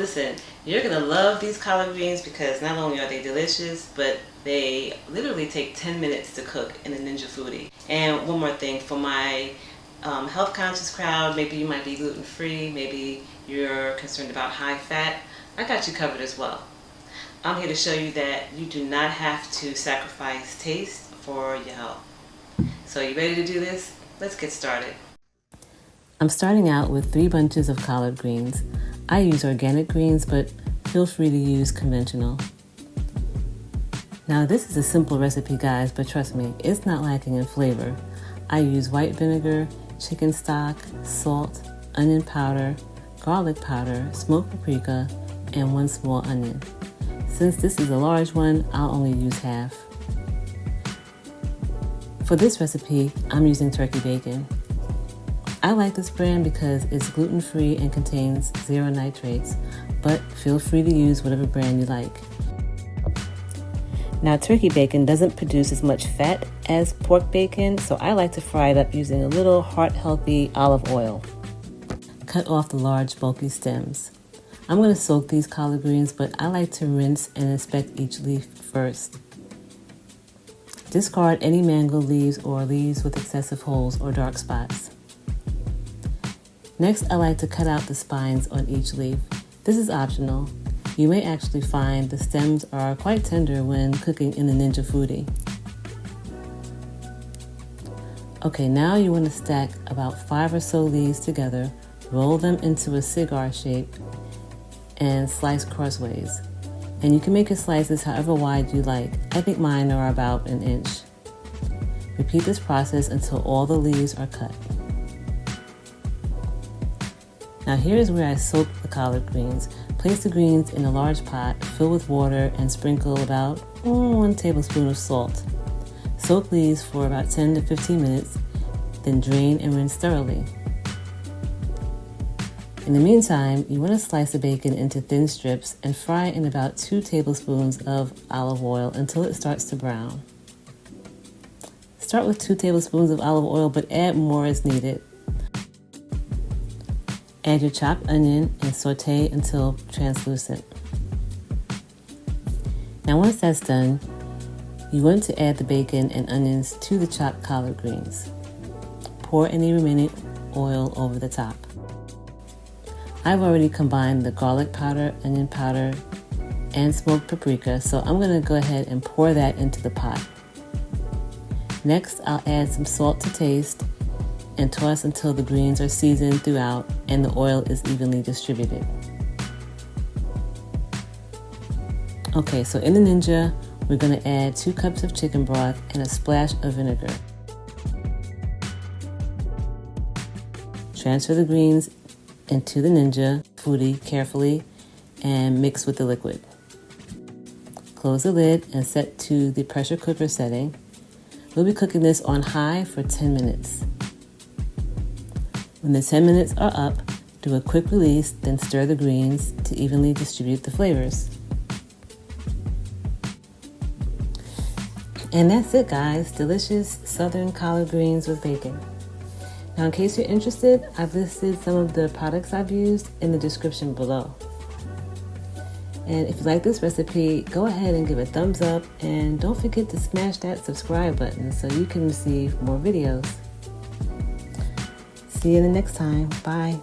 listen, you're going to love these collard greens because not only are they delicious, but they literally take 10 minutes to cook in a Ninja Foodie. And one more thing, for my health conscious crowd, maybe you might be gluten-free, maybe you're concerned about high fat, I got you covered as well. I'm here to show you that you do not have to sacrifice taste for your health. So you ready to do this? Let's get started. I'm starting out with 3 bunches of collard greens. I use organic greens, but feel free to use conventional. Now this is a simple recipe, guys, but trust me, it's not lacking in flavor. I use white vinegar, chicken stock, salt, onion powder, garlic powder, smoked paprika, and 1 small onion. Since this is a large one, I'll only use half. For this recipe, I'm using turkey bacon. I like this brand because it's gluten-free and contains 0 nitrates, but feel free to use whatever brand you like. Now, turkey bacon doesn't produce as much fat as pork bacon, so I like to fry it up using a little heart-healthy olive oil. Cut off the large, bulky stems. I'm going to soak these collard greens, but I like to rinse and inspect each leaf first. Discard any mangled leaves or leaves with excessive holes or dark spots. Next, I like to cut out the spines on each leaf. This is optional. You may actually find the stems are quite tender when cooking in the Ninja Foodie. Okay, now you want to stack about 5 or so leaves together, roll them into a cigar shape, and slice crossways. And you can make your slices however wide you like. I think mine are about 1 inch. Repeat this process until all the leaves are cut. Now here is where I soak the collard greens. Place the greens in a large pot, fill with water, and sprinkle about 1 tablespoon of salt. Soak these for about 10 to 15 minutes, then drain and rinse thoroughly. In the meantime, you want to slice the bacon into thin strips and fry in about 2 tablespoons of olive oil until it starts to brown. Start with 2 tablespoons of olive oil, but add more as needed. Add your chopped onion and saute until translucent. Now once that's done, you want to add the bacon and onions to the chopped collard greens. Pour any remaining oil over the top. I've already combined the garlic powder, onion powder, and smoked paprika, so I'm going to go ahead and pour that into the pot. Next, I'll add some salt to taste and toss until the greens are seasoned throughout and the oil is evenly distributed. Okay, so in the Ninja, we're going to add 2 cups of chicken broth and a splash of vinegar. Transfer the greens into the Ninja Foodie carefully and mix with the liquid. Close the lid and set to the pressure cooker setting. We'll be cooking this on high for 10 minutes. When the 10 minutes are up, do a quick release, then stir the greens to evenly distribute the flavors. And that's it, guys. Delicious southern collard greens with bacon. Now, in case you're interested, I've listed some of the products I've used in the description below. And if you like this recipe, go ahead and give it a thumbs up, and don't forget to smash that subscribe button so you can receive more videos. See you the next time. Bye.